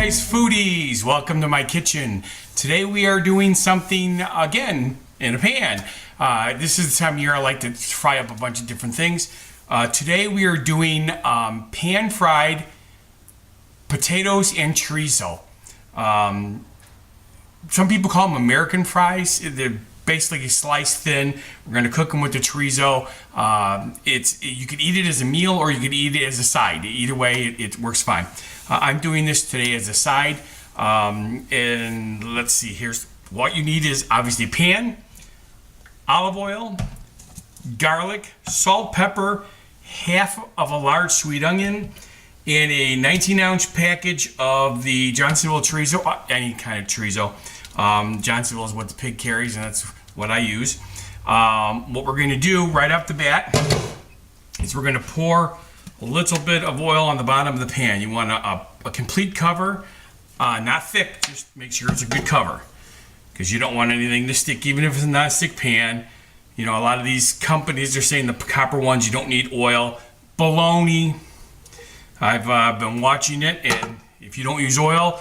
guys, foodies! Welcome to my kitchen. Today we are doing something again in a pan. This is the time of year I like to fry up a bunch of different things. Today we are doing pan-fried potatoes and chorizo. Some people call them American fries. They're basically sliced thin. We're going to cook them with the chorizo. You could eat it as a meal or you could eat it as a side. Either way, it works fine. I'm doing this today as a side. And let's see, here's what you need is obviously a pan, olive oil, garlic, salt, pepper, half of a large sweet onion, and a 19-ounce package of the Johnsonville chorizo, any kind of chorizo. Johnsonville is what the pig carries, and that's what I use. What we're going to do right off the bat is we're going to pour a little bit of oil on the bottom of the pan. You want a complete cover, not thick, just make sure it's a good cover, because you don't want anything to stick, even if it's a non-stick pan. You know, a lot of these companies are saying the copper ones, you don't need oil. Baloney. I've been watching it, and if you don't use oil,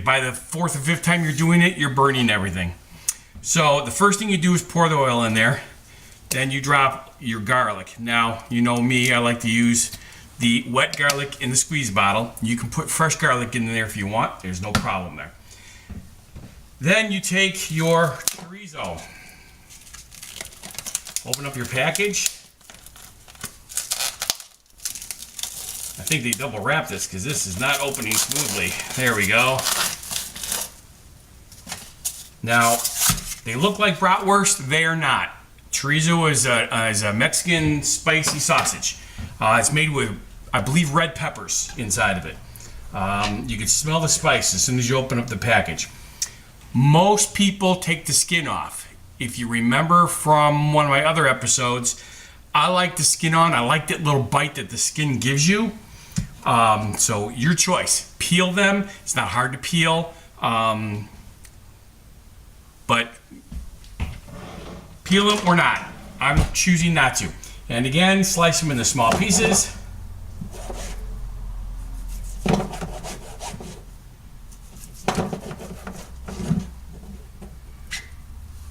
by the fourth or fifth time you're doing it, you're burning everything. So the first thing you do is pour the oil in there. Then you drop your garlic. Now, you know me, I like to use the wet garlic in the squeeze bottle. You can put fresh garlic in there if you want. There's no problem there. Then you take your chorizo. Open up your package. I think they double wrap this because this is not opening smoothly. There we go. Now, they look like bratwurst. They are not. Chorizo is a Mexican spicy sausage. It's made with, I believe, red peppers inside of it. You can smell the spice as soon as you open up the package. Most people take the skin off. If you remember from one of my other episodes, I like the skin on. I like that little bite that the skin gives you. So your choice. Peel them. It's not hard to peel. But peel them or not. I'm choosing not to. And again, slice them into small pieces.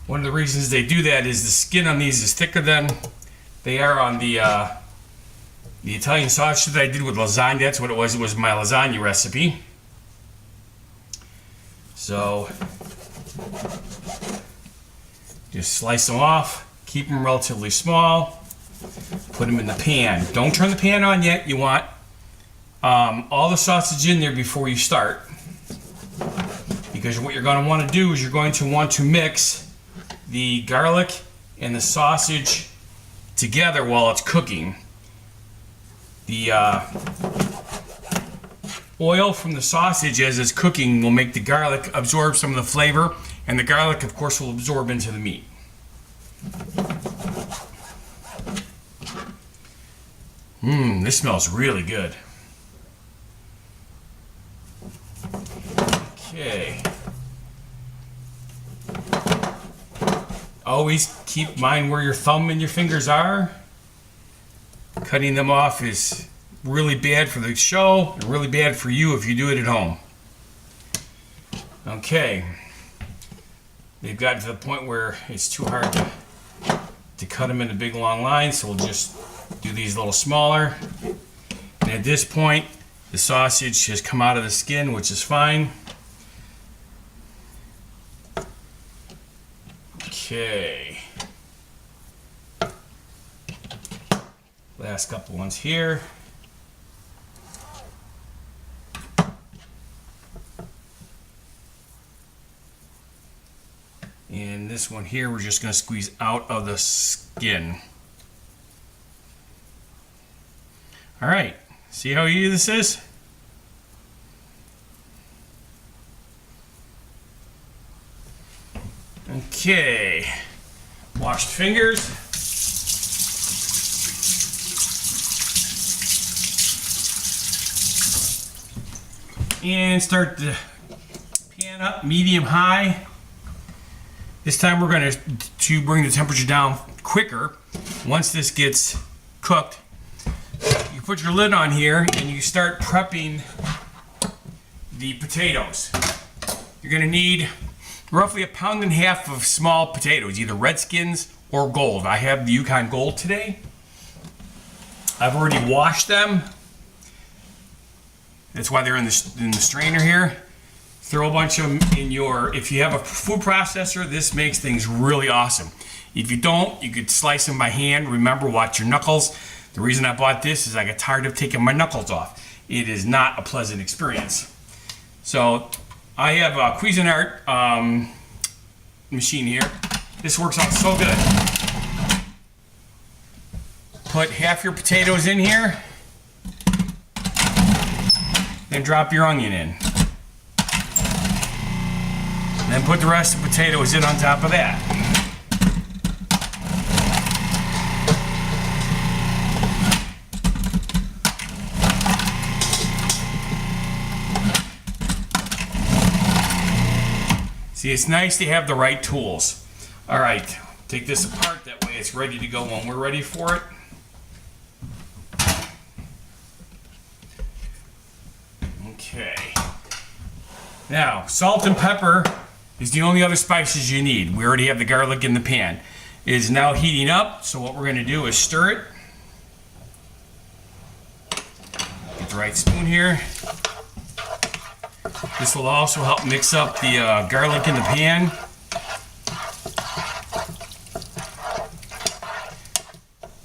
One of the reasons they do that is the skin on these is thicker than they are on the Italian sausage that I did with lasagna. That's what it was. It was my lasagna recipe. So just slice them off. Keep them relatively small. Put them in the pan. Don't turn the pan on yet. You want all the sausage in there before you start. Because what you're going to want to do is you're going to want to mix the garlic and the sausage together while it's cooking. The oil from the sausage as it's cooking will make the garlic absorb some of the flavor, and the garlic, of course, will absorb into the meat. This smells really good. Okay. Always keep in mind where your thumb and your fingers are. Cutting them off is really bad for the show and really bad for you if you do it at home. Okay. They've gotten to the point where it's too hard to cut them into big long lines, so we'll just do these a little smaller. And at this point, the sausage has come out of the skin, which is fine. Okay. Last couple ones here. And this one here, we're just going to squeeze out of the skin. All right. See how easy this is? Okay. Washed fingers. And start the pan up, medium high. This time we're going to bring the temperature down quicker. Once this gets cooked, you put your lid on here and you start prepping the potatoes. You're gonna need roughly 1.5 pounds of small potatoes, either Redskins or Gold. I have the Yukon Gold today. I've already washed them. That's why they're in the strainer here. Throw a bunch of them in your, if you have a food processor, this makes things really awesome. If you don't, you could slice them by hand. Remember, watch your knuckles. The reason I bought this is I got tired of taking my knuckles off. It is not a pleasant experience. So I have a Cuisinart machine here. This works out so good. Put half your potatoes in here. Then drop your onion in. Then put the rest of the potatoes in on top of that. See, it's nice to have the right tools. All right, take this apart, that way it's ready to go when we're ready for it. Okay. Now, salt and pepper is the only other spices you need. We already have the garlic in the pan. It is now heating up, so what we're going to do is stir it. Get the right spoon here. This will also help mix up the garlic in the pan.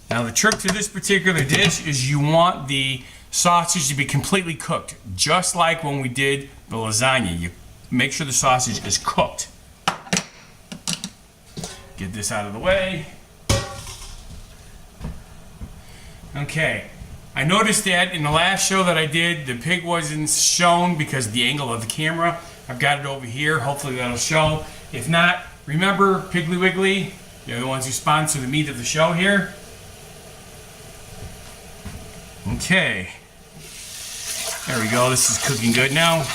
Now the trick to this particular dish is you want the sausage to be completely cooked, just like when we did the lasagna. You make sure the sausage is cooked. Get this out of the way. Okay. I noticed that in the last show that I did, the pig wasn't shown because of the angle of the camera. I've got it over here. Hopefully that'll show. If not, remember Piggly Wiggly. They're the ones who sponsor the meat of the show here. Okay. There we go. This is cooking good now.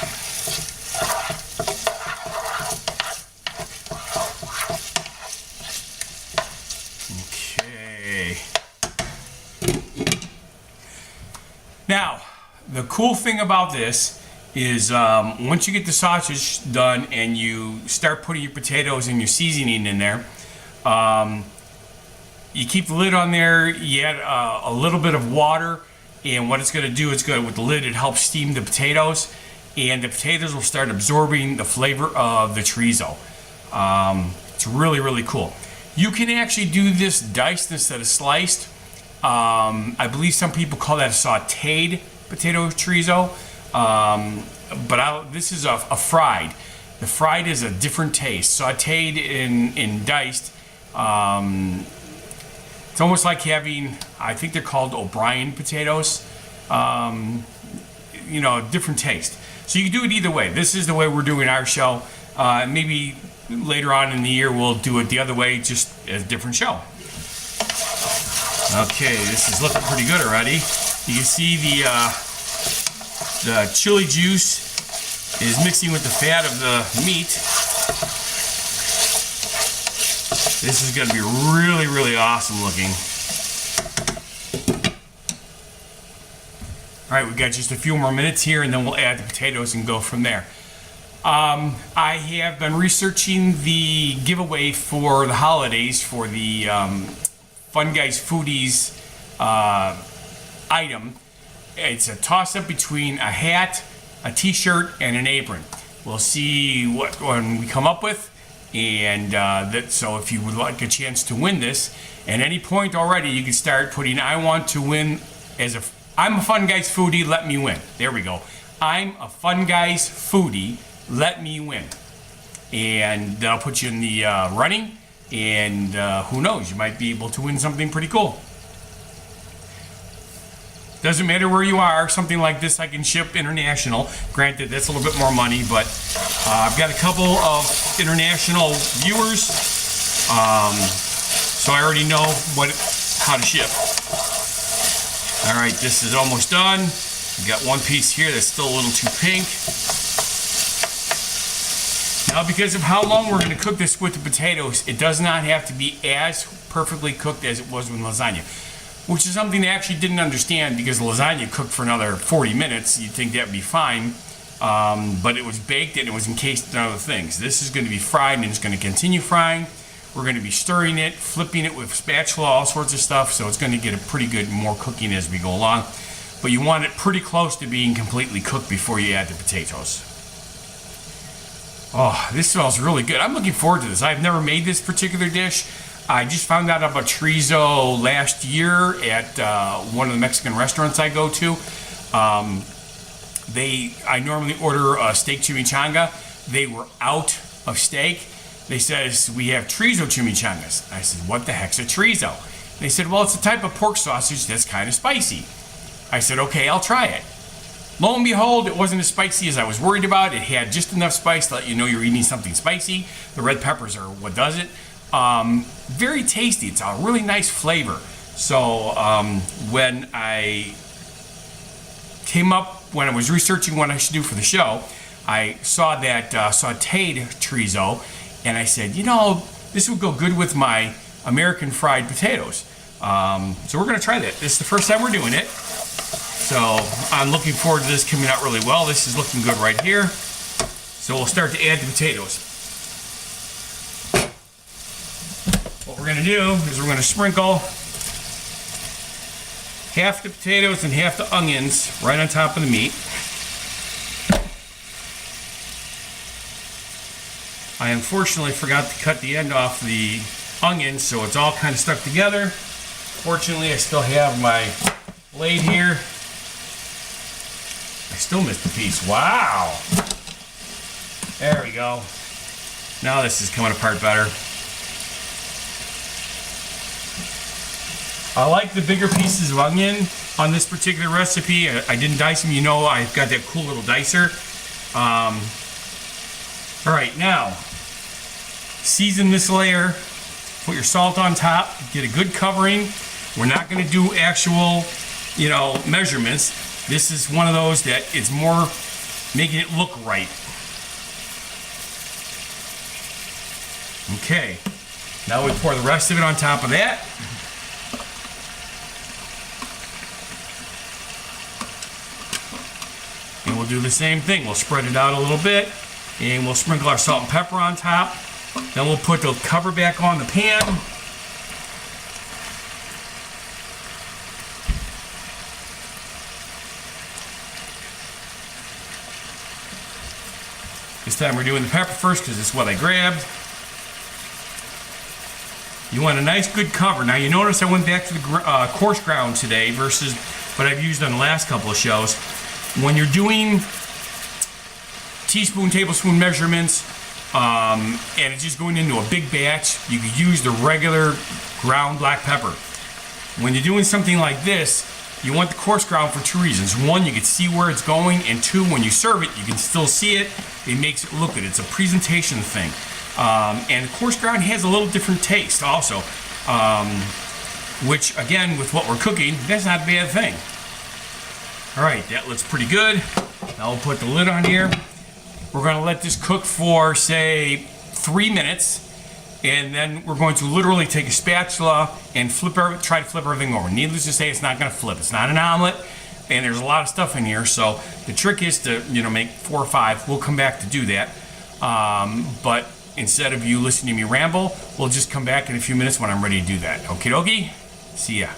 Now, the cool thing about this is once you get the sausage done and you start putting your potatoes and your seasoning in there, you keep the lid on there, you add a little bit of water, and what it's going to do is with the lid, it helps steam the potatoes, and the potatoes will start absorbing the flavor of the chorizo. It's really, really cool. You can actually do this diced instead of sliced. I believe some people call that a sauteed potato chorizo, but this is a fried. The fried is a different taste. Sauteed and diced, it's almost like having, I think they're called O'Brien potatoes, you know, different taste. So you can do it either way. This is the way we're doing our show. Maybe later on in the year we'll do it the other way, just as a different show. Okay, this is looking pretty good already. You can see the chili juice is mixing with the fat of the meat. This is going to be really, really awesome looking. All right, we've got just a few more minutes here, and then we'll add the potatoes and go from there. I have been researching the giveaway for the holidays for the Funguy Foodies item. It's a toss-up between a hat, a t-shirt, and an apron. We'll see what one we come up with, and so if you would like a chance to win this, at any point already you can start putting I want to win as I'm a Funguy Foodie, let me win. There we go. I'm a Funguy Foodie, let me win. And that'll put you in the running. And who knows, you might be able to win something pretty cool. Doesn't matter where you are, something like this I can ship international. Granted, that's a little bit more money, but I've got a couple of international viewers, so I already know how to ship. All right, this is almost done. I've got one piece here that's still a little too pink. Now, because of how long we're going to cook this with the potatoes, it does not have to be as perfectly cooked as it was with lasagna, which is something I actually didn't understand, because lasagna cooked for another 40 minutes. You'd think that would be fine, but it was baked and it was encased in other things. This is going to be fried and it's going to continue frying. We're going to be stirring it, flipping it with spatula, all sorts of stuff, so it's going to get a pretty good more cooking as we go along. But you want it pretty close to being completely cooked before you add the potatoes. Oh, this smells really good. I'm looking forward to this. I've never made this particular dish. I just found out about chorizo last year at one of the Mexican restaurants I go to. I normally order a steak chimichanga. They were out of steak. They says, we have chorizo chimichangas. I said, what the heck's a chorizo? They said, well, it's a type of pork sausage that's kind of spicy. I said, okay, I'll try it. Lo and behold, it wasn't as spicy as I was worried about. It had just enough spice to let you know you're eating something spicy. The red peppers are what does it. Very tasty. It's a really nice flavor. So when I was researching what I should do for the show, I saw that sauteed chorizo, and I said, this would go good with my American fried potatoes. So we're going to try that. This is the first time we're doing it. So I'm looking forward to this coming out really well. This is looking good right here. So we'll start to add the potatoes. What we're going to do is we're going to sprinkle half the potatoes and half the onions right on top of the meat. I unfortunately forgot to cut the end off the onions, so it's all kind of stuck together. Fortunately, I still have my blade here. I still missed a piece. Wow! There we go. Now this is coming apart better. I like the bigger pieces of onion on this particular recipe. I didn't dice them, I've got that cool little dicer. All right, now, season this layer, put your salt on top, get a good covering. We're not gonna do actual, measurements. This is one of those that it's more making it look right. Okay, now we pour the rest of it on top of that. And we'll do the same thing. We'll spread it out a little bit, and we'll sprinkle our salt and pepper on top. Then we'll put the cover back on the pan. This time we're doing the pepper first because it's what I grabbed. You want a nice good cover. Now you notice I went back to the coarse ground today versus what I've used on the last couple of shows. When you're doing teaspoon, tablespoon measurements, and it's just going into a big batch, you could use the regular ground black pepper. When you're doing something like this, you want the coarse ground for two reasons. One, you can see where it's going, and two, when you serve it, you can still see it. It makes it look good. It's a presentation thing. And the coarse ground has a little different taste also, which again, with what we're cooking, that's not a bad thing. All right, that looks pretty good. Now we'll put the lid on here. We're gonna let this cook for, say, 3 minutes, and then we're going to literally take a spatula and try to flip everything over. Needless to say, it's not gonna flip. It's not an omelet, and there's a lot of stuff in here, so the trick is to, make 4 or 5. We'll come back to do that. But instead of you listening to me ramble, we'll just come back in a few minutes when I'm ready to do that. Okie dokie? See ya.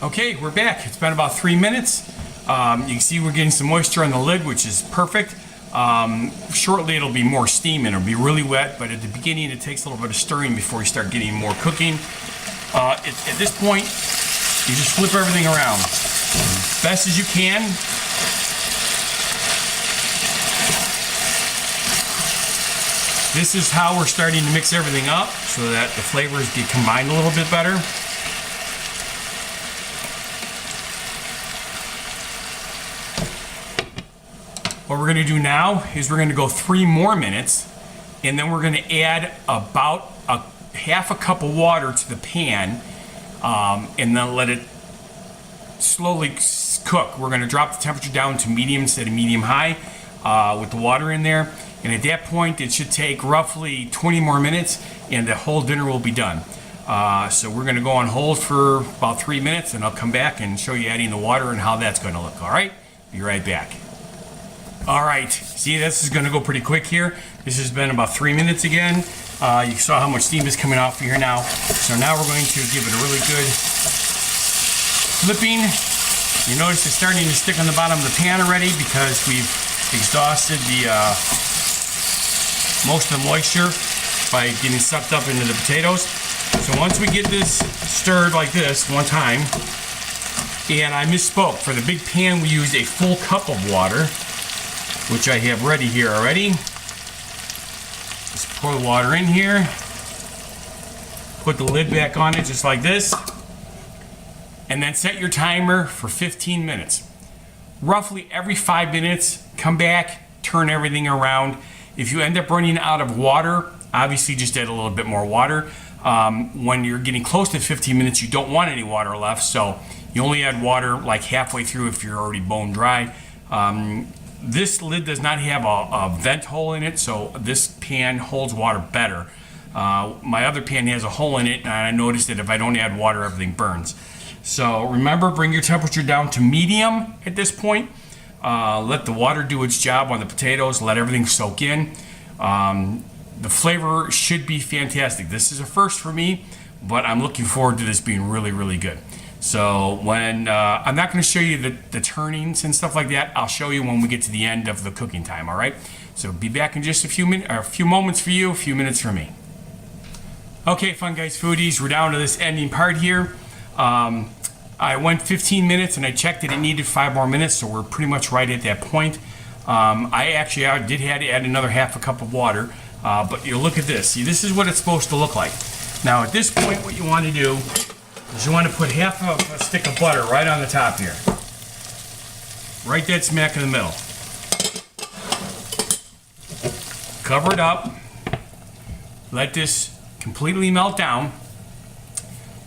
Okay, we're back. It's been about 3 minutes. You can see we're getting some moisture on the lid, which is perfect. Shortly it'll be more steam and it'll be really wet, but at the beginning it takes a little bit of stirring before you start getting more cooking. At this point, you just flip everything around as best as you can. This is how we're starting to mix everything up so that the flavors get combined a little bit better. What we're going to do now is we're going to go 3 more minutes, and then we're going to add about a half a cup of water to the pan, and then let it slowly cook. We're going to drop the temperature down to medium instead of medium-high with the water in there, and at that point it should take roughly 20 more minutes, and the whole dinner will be done. So we're going to go on hold for about 3 minutes, and I'll come back and show you adding the water and how that's going to look. All right? Be right back. All right, see, this is gonna go pretty quick here. This has been about 3 minutes again. You saw how much steam is coming off here now. So now we're going to give it a really good flipping. You notice it's starting to stick on the bottom of the pan already because we've exhausted the most of the moisture by getting sucked up into the potatoes. So once we get this stirred like this one time, and I misspoke, for the big pan we used a full cup of water, which I have ready here already. Just pour the water in here, put the lid back on it just like this, and then set your timer for 15 minutes. Roughly every 5 minutes, come back, turn everything around. If you end up running out of water, obviously just add a little bit more water. When you're getting close to 15 minutes, you don't want any water left, so you only add water like halfway through if you're already bone dry. This lid does not have a vent hole in it, so this pan holds water better. My other pan has a hole in it, and I noticed that if I don't add water, everything burns. So remember, bring your temperature down to medium at this point. Let the water do its job on the potatoes, let everything soak in. The flavor should be fantastic. This is a first for me, but I'm looking forward to this being really, really good. So when I'm not going to show you the turnings and stuff like that, I'll show you when we get to the end of the cooking time. All right. So be back in just a few minutes, or a few moments for you, a few minutes for me. Okay, Fun Guys Foodies, we're down to this ending part here. I went 15 minutes and I checked it needed 5 more minutes, so we're pretty much right at that point. I did have to add another half a cup of water, but you look at this. See, this is what it's supposed to look like. Now at this point, what you want to do is you want to put half of a stick of butter right on the top here. Right dead smack in the middle. Cover it up. Let this completely melt down.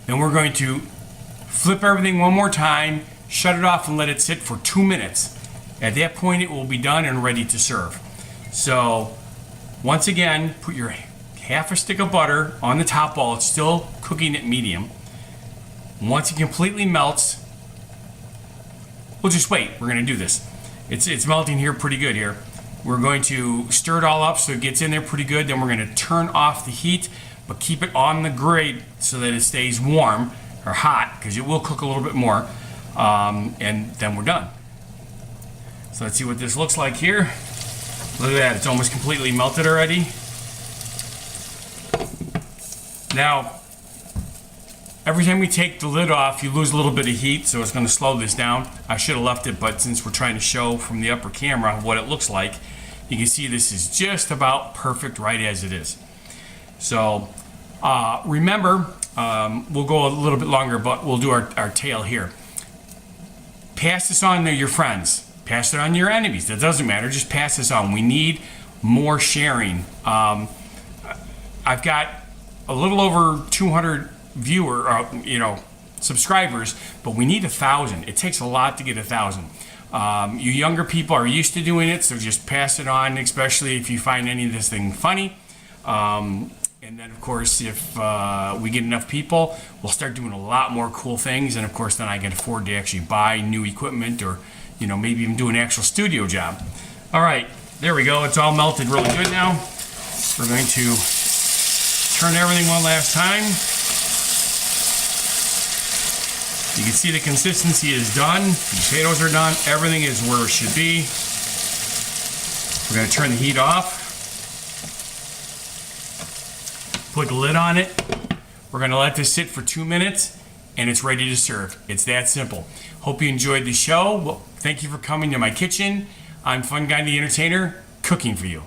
Then we're going to flip everything one more time, shut it off and let it sit for 2 minutes. At that point it will be done and ready to serve. So once again, put your half a stick of butter on the top while it's still cooking at medium. Once it completely melts, we'll just wait. We're going to do this. It's melting here pretty good here. We're going to stir it all up so it gets in there pretty good. Then we're going to turn off the heat, but keep it on the grate so that it stays warm or hot, because it will cook a little bit more. And then we're done. So let's see what this looks like here. Look at that, it's almost completely melted already. Now, every time we take the lid off, you lose a little bit of heat, so it's going to slow this down. I should have left it, but since we're trying to show from the upper camera what it looks like, you can see this is just about perfect right as it is. So remember, we'll go a little bit longer, but we'll do our tail here. Pass this on to your friends. Pass it on to your enemies. That doesn't matter. Just pass this on. We need more sharing. I've got a little over 200 subscribers, but we need 1,000. It takes a lot to get 1,000. You younger people are used to doing it, so just pass it on, especially if you find any of this thing funny. And then, of course, if we get enough people, we'll start doing a lot more cool things. And, of course, then I can afford to actually buy new equipment or, maybe even do an actual studio job. All right, there we go. It's all melted really good now. We're going to turn everything one last time. You can see the consistency is done. The potatoes are done. Everything is where it should be. We're going to turn the heat off. Put the lid on it. We're going to let this sit for 2 minutes, and it's ready to serve. It's that simple. Hope you enjoyed the show. Well, thank you for coming to my kitchen. I'm Funguy The Entertainer, cooking for you.